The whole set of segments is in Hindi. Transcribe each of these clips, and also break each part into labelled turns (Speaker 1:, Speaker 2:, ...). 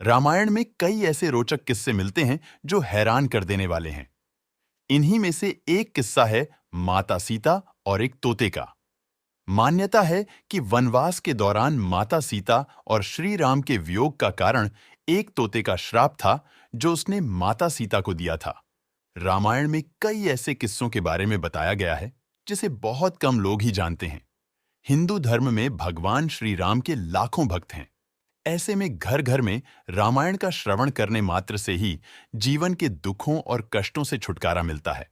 Speaker 1: रामायण में कई ऐसे रोचक किस्से मिलते हैं जो हैरान कर देने वाले हैं। इन्हीं में से एक किस्सा है माता सीता और एक तोते का। मान्यता है कि वनवास के दौरान माता सीता और श्री राम के वियोग का कारण एक तोते का श्राप था जो उसने माता सीता को दिया था। रामायण में कई ऐसे किस्सों के बारे में बताया गया है जिसे बहुत कम लोग ही जानते हैं। हिंदू धर्म में भगवान श्री राम के लाखों भक्त हैं। ऐसे में घर घर में रामायण का श्रवण करने मात्र से ही जीवन के दुखों और कष्टों से छुटकारा मिलता है।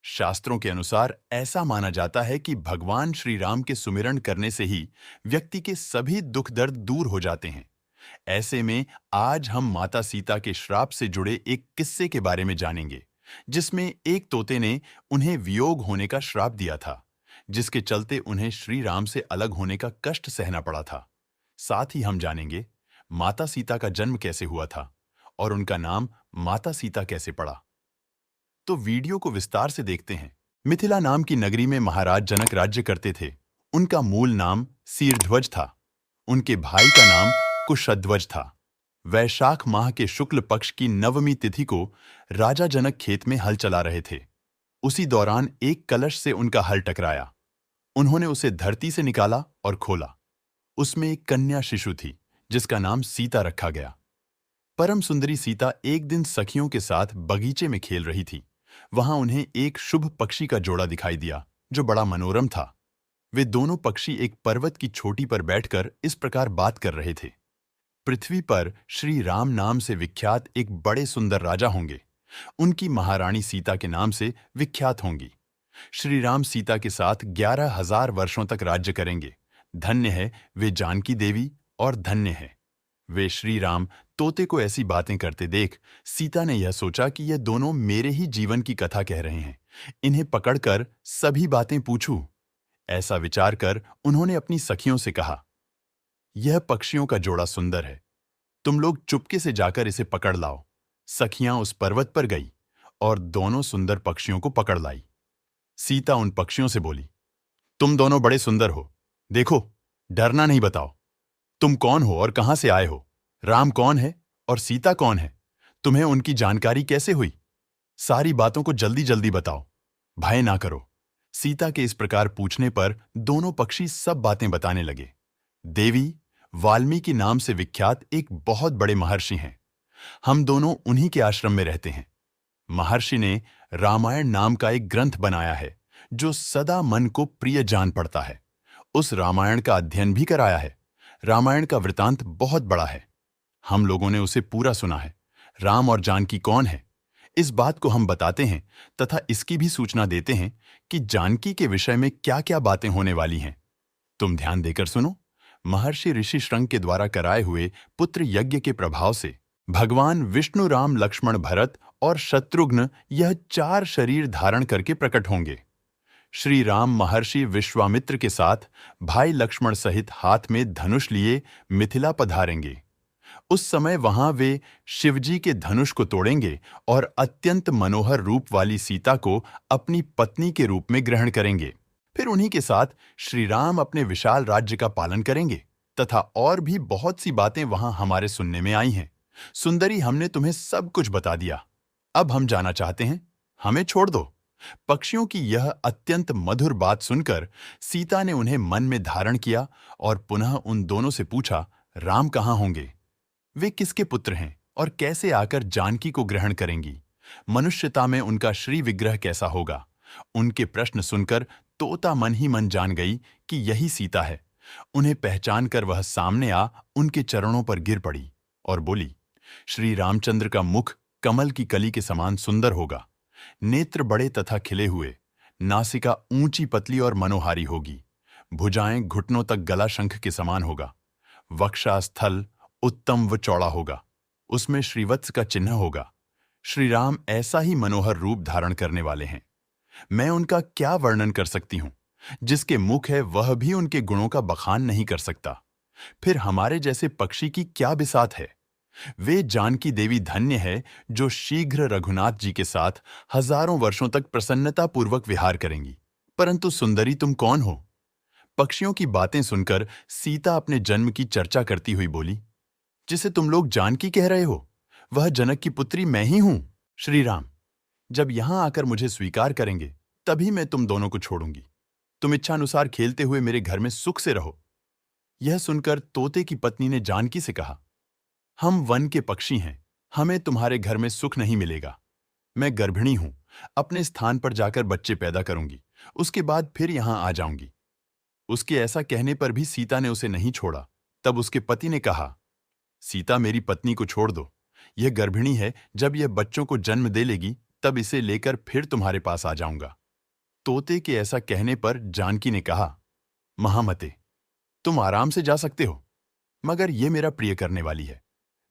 Speaker 1: शास्त्रों के अनुसार ऐसा माना जाता है कि भगवान श्री राम के सुमिरन करने से ही व्यक्ति के सभी दुख दर्द दूर हो जाते हैं। ऐसे में आज हम माता सीता के श्राप से जुड़े एक किस्से के बारे में जानेंगे, जिसमें एक तोते ने उन्हें वियोग होने का श्राप दिया था, जिसके चलते उन्हें श्री राम से अलग होने का कष्ट सहना पड़ा था। साथ ही हम जानेंगे माता सीता का जन्म कैसे हुआ था और उनका नाम माता सीता कैसे पड़ा। तो वीडियो को विस्तार से देखते हैं। मिथिला नाम की नगरी में महाराज जनक राज्य करते थे। उनका मूल नाम सीरध्वज था। उनके भाई का नाम कुशध्वज था। वैशाख माह के शुक्ल पक्ष की नवमी तिथि को राजा जनक खेत में हल चला रहे थे। उसी दौरान एक कलश से उनका हल टकराया। उन्होंने उसे धरती से निकाला और खोला। उसमें एक कन्या शिशु थी जिसका नाम सीता रखा गया। परम सुंदरी सीता एक दिन सखियों के साथ बगीचे में खेल रही थी। वहां उन्हें एक शुभ पक्षी का जोड़ा दिखाई दिया जो बड़ा मनोरम था। वे दोनों पक्षी एक पर्वत की चोटी पर बैठकर इस प्रकार बात कर रहे थे। पृथ्वी पर श्री राम नाम से विख्यात एक बड़े सुंदर राजा होंगे। उनकी महारानी सीता के नाम से विख्यात होंगी। श्री राम सीता के साथ 11,000 वर्षों तक राज्य करेंगे। धन्य है वे जानकी देवी और धन्य है वे श्री राम। तोते को ऐसी बातें करते देख सीता ने यह सोचा कि यह दोनों मेरे ही जीवन की कथा कह रहे हैं। इन्हें पकड़कर सभी बातें पूछूं। ऐसा विचार कर उन्होंने अपनी सखियों से कहा, यह पक्षियों का जोड़ा सुंदर है, तुम लोग चुपके से जाकर इसे पकड़ लाओ। सखियां उस पर्वत पर गई और दोनों सुंदर पक्षियों को पकड़ लाई। सीता उन पक्षियों से बोली, तुम दोनों बड़े सुंदर हो, देखो डरना नहीं, बताओ तुम कौन हो और कहां से आए हो? राम कौन है और सीता कौन है? तुम्हें उनकी जानकारी कैसे हुई? सारी बातों को जल्दी जल्दी बताओ, भय ना करो। सीता के इस प्रकार पूछने पर दोनों पक्षी सब बातें बताने लगे। देवी, वाल्मीकि नाम से विख्यात एक बहुत बड़े महर्षि हैं। हम दोनों उन्हीं के आश्रम में रहते हैं। महर्षि ने रामायण नाम का एक ग्रंथ बनाया है जो सदा मन को प्रिय जान पड़ता है। उस रामायण का अध्ययन भी कराया है। रामायण का वृतांत बहुत बड़ा है। हम लोगों ने उसे पूरा सुना है। राम और जानकी कौन है, इस बात को हम बताते हैं तथा इसकी भी सूचना देते हैं कि जानकी के विषय में क्या-क्या बातें होने वाली हैं। तुम ध्यान देकर सुनो। महर्षि ऋषि श्रंग के द्वारा कराए हुए पुत्र यज्ञ के प्रभाव से भगवान विष्णु, राम, लक्ष्मण, भरत और शत्रुघ्न यह 4 शरीर धारण करके प्रकट होंगे। श्री राम महर्षि विश्वामित्र के साथ भाई लक्ष्मण सहित हाथ में धनुष लिए मिथिला पधारेंगे। उस समय वहां वे शिवजी के धनुष को तोड़ेंगे और अत्यंत मनोहर रूप वाली सीता को अपनी पत्नी के रूप में ग्रहण करेंगे। फिर उन्हीं के साथ श्री राम अपने विशाल राज्य का पालन करेंगे तथा और भी बहुत सी बातें वहां हमारे सुनने में आई हैं। सुंदरी, हमने तुम्हें सब कुछ बता दिया। अब हम जाना चाहते हैं, हमें छोड़ दो। पक्षियों की यह अत्यंत मधुर बात सुनकर सीता ने उन्हें मन में धारण किया और पुनः उन दोनों से पूछा, राम कहाँ होंगे? वे किसके पुत्र हैं और कैसे आकर जानकी को ग्रहण करेंगी? मनुष्यता में उनका श्री विग्रह कैसा होगा? उनके प्रश्न सुनकर तोता मन ही मन जान गई कि यही सीता है। उन्हें पहचान कर वह सामने आ उनके चरणों पर गिर पड़ी और बोली, श्री रामचंद्र का मुख कमल की कली के समान सुंदर होगा। नेत्र बड़े तथा खिले हुए, नासिका ऊंची पतली और मनोहारी होगी। भुजाएं घुटनों तक गला शंख के समान होगा। वक्षास्थल उत्तम व चौड़ा होगा। उसमें श्रीवत्स का चिन्ह होगा। श्री राम ऐसा ही मनोहर रूप धारण करने वाले हैं। मैं उनका क्या वर्णन कर सकती हूं? जिसके मुख है वह भी उनके गुणों का बखान नहीं कर सकता। फिर हमारे जैसे पक्षी की क्या बिसात है? वे जानकी देवी धन्य है जो शीघ्र रघुनाथ जी के साथ हजारों वर्षों तक प्रसन्नतापूर्वक विहार करेंगी। परंतु सुंदरी, तुम कौन हो? पक्षियों की बातें सुनकर सीता अपने जन्म की चर्चा करती हुई बोली, जिसे तुम लोग जानकी कह रहे हो, वह जनक की पुत्री मैं ही हूं। श्री राम, जब यहां आकर मुझे स्वीकार करेंगे, तभी मैं तुम दोनों को छोड़ूंगी। तुम इच्छानुसार खेलते हुए मेरे घर में सुख से रहो। यह सुनकर तोते की पत्नी ने जानकी से कहा, हम वन के पक्षी हैं, हमें तुम्हारे घर में सुख नहीं मिलेगा। मैं गर्भिणी हूं, अपने स्थान पर जाकर बच्चे पैदा करूंगी, उसके बाद फिर यहां आ जाऊंगी। उसके ऐसा कहने पर भी सीता ने उसे नहीं छोड़ा। तब उसके पति ने कहा, सीता, मेरी पत्नी को छोड़ दो। यह गर्भिणी है, जब यह बच्चों को जन्म दे लेगी, तब इसे लेकर फिर तुम्हारे पास आ जाऊंगा। तोते के ऐसा कहने पर जानकी ने कहा, महामते, तुम आराम से जा सकते हो, मगर यह मेरा प्रिय करने वाली है,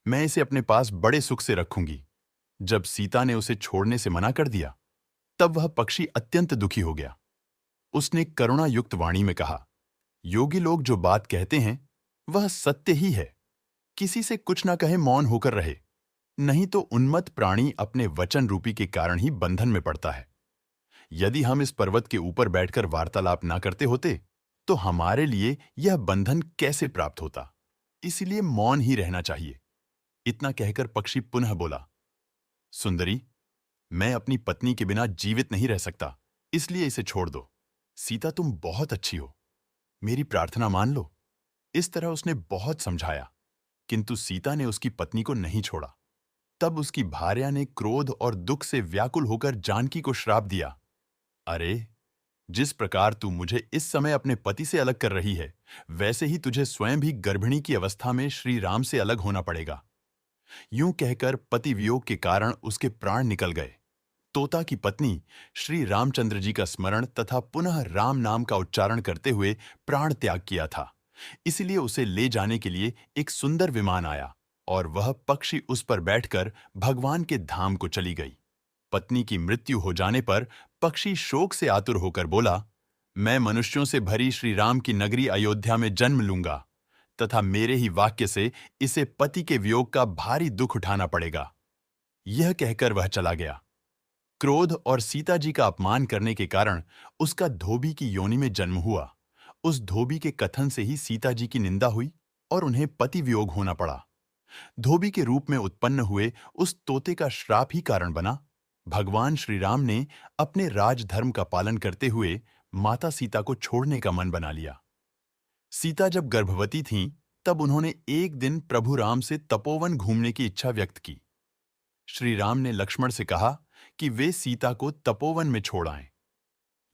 Speaker 1: मैं इसे अपने पास बड़े सुख से रखूंगी। जब सीता ने उसे छोड़ने से मना कर दिया, तब वह पक्षी अत्यंत दुखी हो गया। उसने करुणा युक्त वाणी में कहा, योगी लोग जो बात कहते हैं वह सत्य ही है। किसी से कुछ ना कहे मौन होकर रहे, नहीं तो उन्मत्त प्राणी अपने वचन रूपी के कारण ही बंधन में पड़ता है। यदि हम इस पर्वत के ऊपर बैठकर वार्तालाप ना करते होते, तो हमारे लिए यह बंधन कैसे प्राप्त होता। इसलिए मौन ही रहना चाहिए। इतना कहकर पक्षी पुनः बोला, सुंदरी, मैं अपनी पत्नी के बिना जीवित नहीं रह सकता, इसलिए इसे छोड़ दो। सीता, तुम बहुत अच्छी हो, मेरी प्रार्थना मान लो। इस तरह उसने बहुत समझाया, किंतु सीता ने उसकी पत्नी को नहीं छोड़ा। तब उसकी भार्या ने क्रोध और दुख से व्याकुल होकर जानकी को श्राप दिया, अरे, जिस प्रकार तू मुझे इस समय अपने पति से अलग कर रही है, वैसे ही तुझे स्वयं भी गर्भिणी की अवस्था में श्री राम से अलग होना पड़ेगा। यूं कहकर पति वियोग के कारण उसके प्राण निकल गए। तोता की पत्नी श्री रामचंद्र जी का स्मरण तथा पुनः राम नाम का उच्चारण करते हुए प्राण त्याग किया था। इसलिए उसे ले जाने के लिए एक सुंदर विमान आया और वह पक्षी उस पर बैठकर भगवान के धाम को चली गई। पत्नी की मृत्यु हो जाने पर पक्षी शोक से आतुर होकर बोला, मैं मनुष्यों से भरी श्री राम की नगरी अयोध्या में जन्म लूंगा तथा मेरे ही वाक्य से इसे पति के वियोग का भारी दुख उठाना पड़ेगा। यह कहकर वह चला गया। क्रोध और सीता जी का अपमान करने के कारण उसका धोबी की योनि में जन्म हुआ। उस धोबी के कथन से ही सीता जी की निंदा हुई और उन्हें पति वियोग होना पड़ा। धोबी के रूप में उत्पन्न हुए उस तोते का श्राप ही कारण बना। भगवान श्री राम ने अपने राजधर्म का पालन करते हुए माता सीता को छोड़ने का मन बना लिया। सीता जब गर्भवती थीं, तब उन्होंने एक दिन प्रभु राम से तपोवन घूमने की इच्छा व्यक्त की। श्री राम ने लक्ष्मण से कहा कि वे सीता को तपोवन में छोड़ आएं।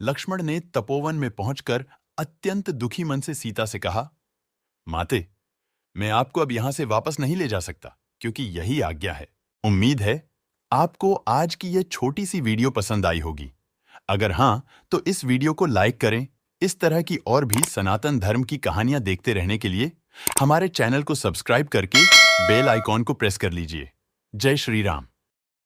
Speaker 1: लक्ष्मण ने तपोवन में पहुंचकर अत्यंत दुखी मन से सीता से कहा, माते, मैं आपको अब यहां से वापस नहीं ले जा सकता, क्योंकि यही आज्ञा है। उम्मीद है आपको आज की यह छोटी सी वीडियो पसंद आई होगी। अगर हां, तो इस वीडियो को लाइक करें। इस तरह की और भी सनातन धर्म की कहानियां देखते रहने के लिए हमारे चैनल को सब्सक्राइब करके बेल आइकॉन को प्रेस कर लीजिए। जय श्री राम।